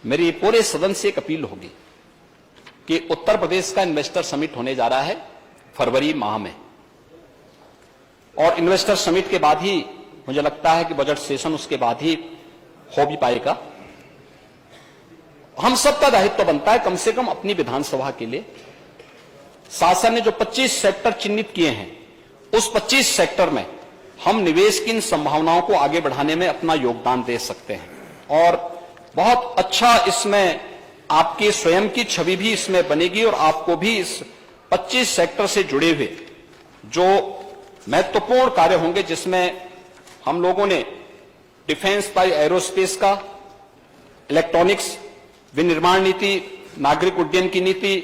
मेरी पूरे सदन से एक अपील होगी कि उत्तर प्रदेश का इन्वेस्टर समिट होने जा रहा है फरवरी माह में, और इन्वेस्टर समिट के बाद ही मुझे लगता है कि बजट सेशन उसके बाद ही हो भी पाएगा। हम सबका दायित्व बनता है कम से कम अपनी विधानसभा के लिए शासन ने जो 25 सेक्टर चिन्हित किए हैं, उस 25 सेक्टर में हम निवेश की इन संभावनाओं को आगे बढ़ाने में अपना योगदान दे सकते हैं। और बहुत अच्छा इसमें आपकी स्वयं की छवि भी इसमें बनेगी और आपको भी इस 25 सेक्टर से जुड़े हुए जो महत्वपूर्ण कार्य होंगे, जिसमें हम लोगों ने डिफेंस बाय एरोस्पेस का, इलेक्ट्रॉनिक्स, विनिर्माण नीति, नागरिक उड्डयन की नीति,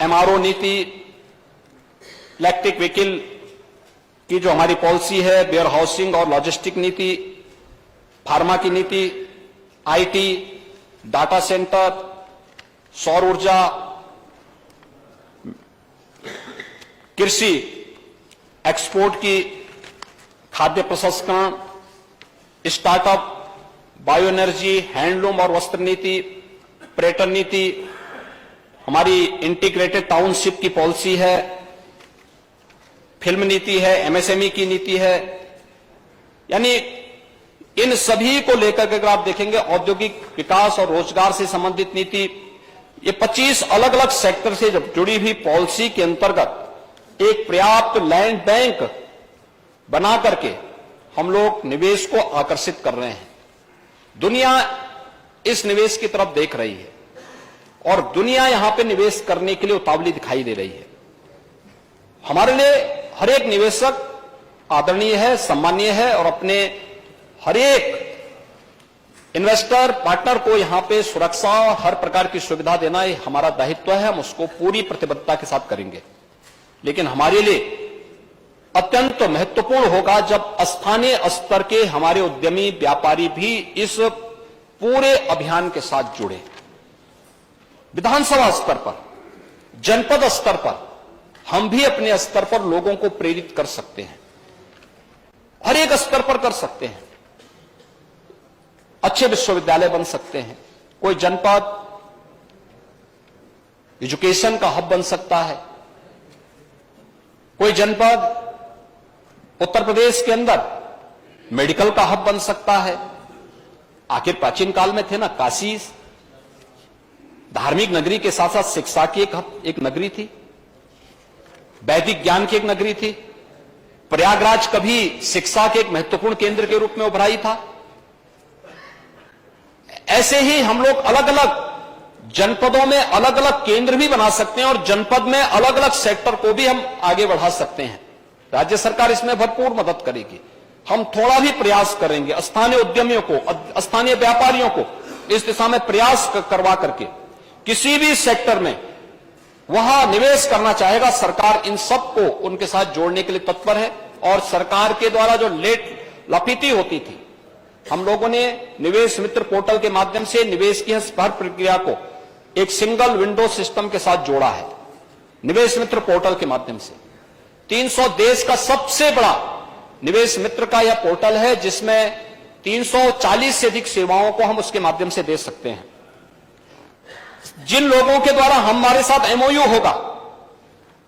एमआरओ नीति, इलेक्ट्रिक व्हीकल की जो हमारी पॉलिसी है, वेयर हाउसिंग और लॉजिस्टिक नीति, फार्मा की नीति, आईटी, डाटा सेंटर, सौर ऊर्जा, कृषि, एक्सपोर्ट की, खाद्य प्रसंस्करण, स्टार्टअप, बायो एनर्जी, हैंडलूम और वस्त्र नीति, पर्यटन नीति, हमारी इंटीग्रेटेड टाउनशिप की पॉलिसी है, फिल्म नीति है, एमएसएमई की नीति है। यानी इन सभी को लेकर के अगर आप देखेंगे, औद्योगिक विकास और रोजगार से संबंधित नीति, ये 25 अलग अलग सेक्टर से जुड़ी हुई पॉलिसी के अंतर्गत एक पर्याप्त लैंड बैंक बना करके हम लोग निवेश को आकर्षित कर रहे हैं। दुनिया इस निवेश की तरफ देख रही है और दुनिया यहां पे निवेश करने के लिए उतावली दिखाई दे रही है। हमारे लिए हर एक निवेशक आदरणीय है, सम्मानीय है और अपने हर एक इन्वेस्टर पार्टनर को यहां पे सुरक्षा और हर प्रकार की सुविधा देना ये हमारा दायित्व है। हम उसको पूरी प्रतिबद्धता के साथ करेंगे। लेकिन हमारे लिए अत्यंत महत्वपूर्ण होगा जब स्थानीय स्तर के हमारे उद्यमी व्यापारी भी इस पूरे अभियान के साथ जुड़े। विधानसभा स्तर पर, जनपद स्तर पर हम भी अपने स्तर पर लोगों को प्रेरित कर सकते हैं, हर एक स्तर पर कर सकते हैं। अच्छे विश्वविद्यालय बन सकते हैं, कोई जनपद एजुकेशन का हब बन सकता है, कोई जनपद उत्तर प्रदेश के अंदर मेडिकल का हब बन सकता है। आखिर प्राचीन काल में थे ना, काशी धार्मिक नगरी के साथ साथ शिक्षा की एक नगरी थी, वैदिक ज्ञान की एक नगरी थी। प्रयागराज कभी शिक्षा के एक महत्वपूर्ण केंद्र के रूप में उभरा ही था। ऐसे ही हम लोग अलग अलग जनपदों में अलग अलग केंद्र भी बना सकते हैं और जनपद में अलग अलग सेक्टर को भी हम आगे बढ़ा सकते हैं। राज्य सरकार इसमें भरपूर मदद करेगी। हम थोड़ा भी प्रयास करेंगे, स्थानीय उद्यमियों को, स्थानीय व्यापारियों को इस दिशा में प्रयास करवा करके किसी भी सेक्टर में वहां निवेश करना चाहेगा, सरकार इन सबको उनके साथ जोड़ने के लिए तत्पर है। और सरकार के द्वारा जो लेट लफीती होती थी, हम लोगों ने निवेश मित्र पोर्टल के माध्यम से निवेश की हर प्रक्रिया को एक सिंगल विंडो सिस्टम के साथ जोड़ा है। निवेश मित्र पोर्टल के माध्यम से 300 देश का सबसे बड़ा निवेश मित्र का यह पोर्टल है, जिसमें 340 से अधिक सेवाओं को हम उसके माध्यम से दे सकते हैं। जिन लोगों के द्वारा हमारे साथ एमओयू होगा,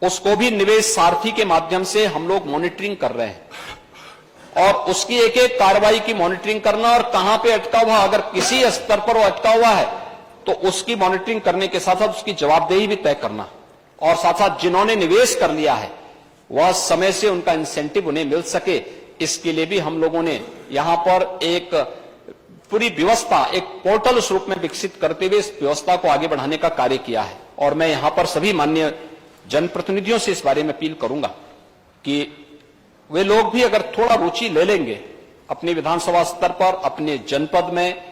उसको भी निवेश सारथी के माध्यम से हम लोग मॉनिटरिंग कर रहे हैं और उसकी एक एक कार्रवाई की मॉनिटरिंग करना और कहां पे अटका हुआ, अगर किसी स्तर पर वो अटका हुआ है तो उसकी मॉनिटरिंग करने के साथ साथ उसकी जवाबदेही भी तय करना, और साथ साथ जिन्होंने निवेश कर लिया है वह समय से उनका इंसेंटिव उन्हें मिल सके, इसके लिए भी हम लोगों ने यहां पर एक पूरी व्यवस्था, एक पोर्टल उस रूप में विकसित करते हुए इस व्यवस्था को आगे बढ़ाने का कार्य किया है। और मैं यहां पर सभी माननीय जनप्रतिनिधियों से इस बारे में अपील करूंगा कि वे लोग भी अगर थोड़ा रुचि ले लेंगे अपनी विधानसभा स्तर पर, अपने जनपद में,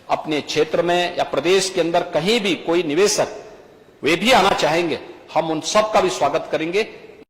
अपने क्षेत्र में या प्रदेश के अंदर कहीं भी कोई निवेशक वे भी आना चाहेंगे, हम उन सब का भी स्वागत करेंगे।